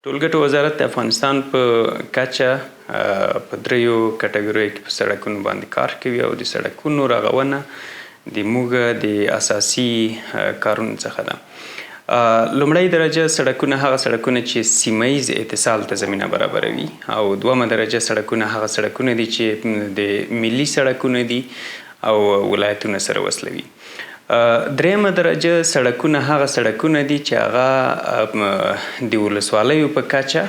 ټولګټو وزارت د افغانستان په کچه په دریو کټګوریو کې په سړکونو باندې کار کوي او د سړکونو رغونه د موږ د اساسي کارونو څخه ده. لومړی درجه سړکونه هغه سړکونه چې سیمه‌ایز اتصال ته زمینه برابروي او دومه درجه سړکونه هغه سړکونه دي چې د ملي سړکونه دي او ولایتونه سره وصلوي. دریمه درجه سړکونه هغه سړکونه دي چې هغه د ولسوالیو په کچه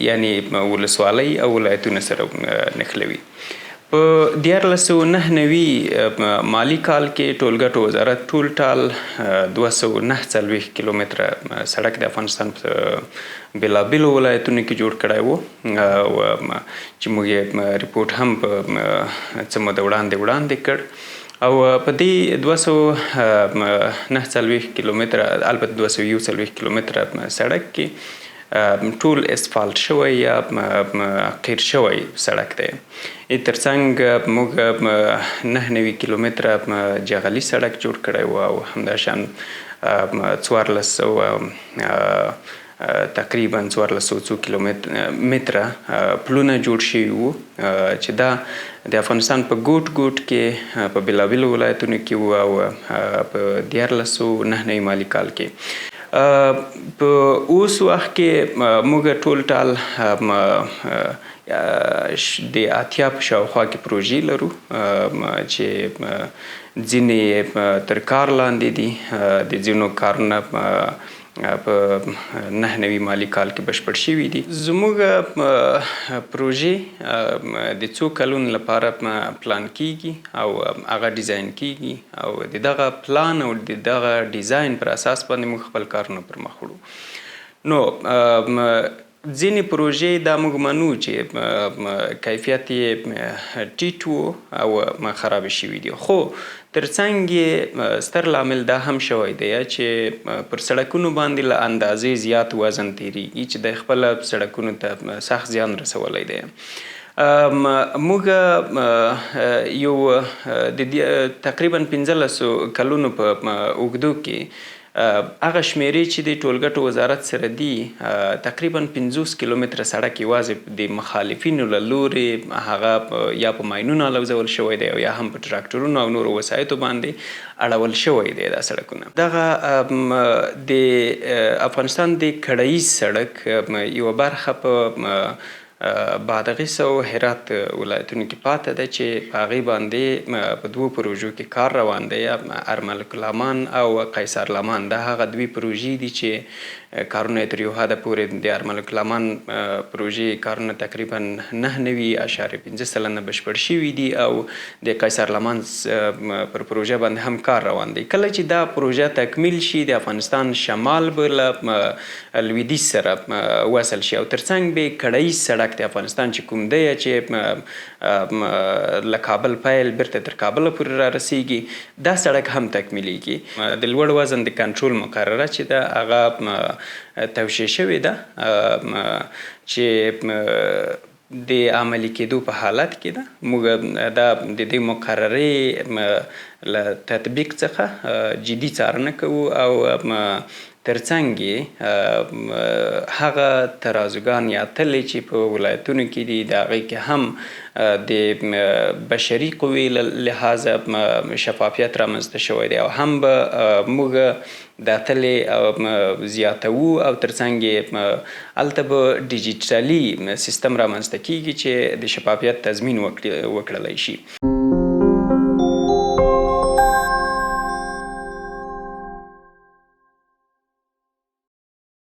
یعنی ولسوالۍ او ولایتونه سره نښلوي. په 1999 مالی کال کې ټولګټو وزارت ټال 249 کیلومتره سړک د افغانستان په بېلابېلو ولایتونو کې جوړ کړی و چې موږ یې ریپورټ هم په څه موده وړاندې کړ او په دې 249 کیلومتره البته 241 کیلومتره سړک کې ټول اسفالت شوی یا قیر شوی سړک دی. ترڅنګ موږ 99 کیلومتره جغلي سړک جوړ کړی و او همداشان 1400 تقریبا 1400 کیلومتره پلونه جوړ شوي وو چې دا د افغانستان په ګوټ کې په بېلابېلو ولایتونو کې وو او په 1999 مالي کال کې. په اوس وخت کې موږ ټال د 80 په شاوخوا کې پروژې لرو چې ځینې تر کار لاندې دي. د ځینو کارونه په 99 مالي کال کې بشپړ شوي دي. زموږ پروژې د څو کلونو لپاره پلان کیږي او هغه ډیزاین کیږي او د دغه پلان او د دغه ډیزاین پر اساس باندې موږ خپل کارونه پر مخ وړو. نو ځینې پروژې دا موږ منو چې کیفیت یې ټیټ و او خراب شوي دي، خو ترڅنګ یې ستر لامل دا هم شوی دی چې پر سړکونو باندې له اندازې زیات وزن تیریږي چې د خپله سړکونو ته سخت زیان رسولی دی. موږ یو د تقریبا 15 کلونو په اوږدو کې هغه شمیرې چې د ټولګټو وزارت سره دي تقریبا 50 کیلومتره سړک یوازې د مخالفینو له لورې هغه یا په ماینونو الوزول شوی دی او یا هم په ټراکټورونو او نورو وسایطو باندې اړول شوی دی دا سړکونه. دغه د افغانستان د کړهیز سړک یوه برخه په بادغیس او هرات ولایتونو کې پاته ده چې په هغې باندې په دوو پروژو کې کار روان دی، ارملک لامان او قیصر لامان. دا هغه دوی پروژې دي چې کارونه تر یو حده پورې د ارملک لامان پروژې کارونه تقریبا 99.5% بشپړ شوي دي او د قیصر لامان پر پروژه باندې هم کار روان دی. کله چې دا پروژه تکمیل شي د افغانستان شمال به له لویدیځ سره وصل شي او ترڅنګ به کړهیز سړک د افغانستان چې کوم دی چې له کابل پیل بیرته تر کابل پورې را رسیږي دا سړک هم تکمیلیږي. د لوړ وزن د کنټرول مقرره چې ده هغه توشیح شوې ده چې د عملي کېدو په حالت کې ده. موږ دا د دې مقررې له تطبیق څخه جدي څارنه کوو او ترڅنګ یې هغه ترازوګان یا تلې چې په ولایتونو کې دي د هغې کې هم د بشري قوې له لحاظه شفافیت رامنځته شوی دی او هم به موږ دا تلې زیاتوو او ترڅنګ یې هلته به ډیجیټلي سیستم رامنځته کیږي چې د شفافیت تضمین وکړلی شي.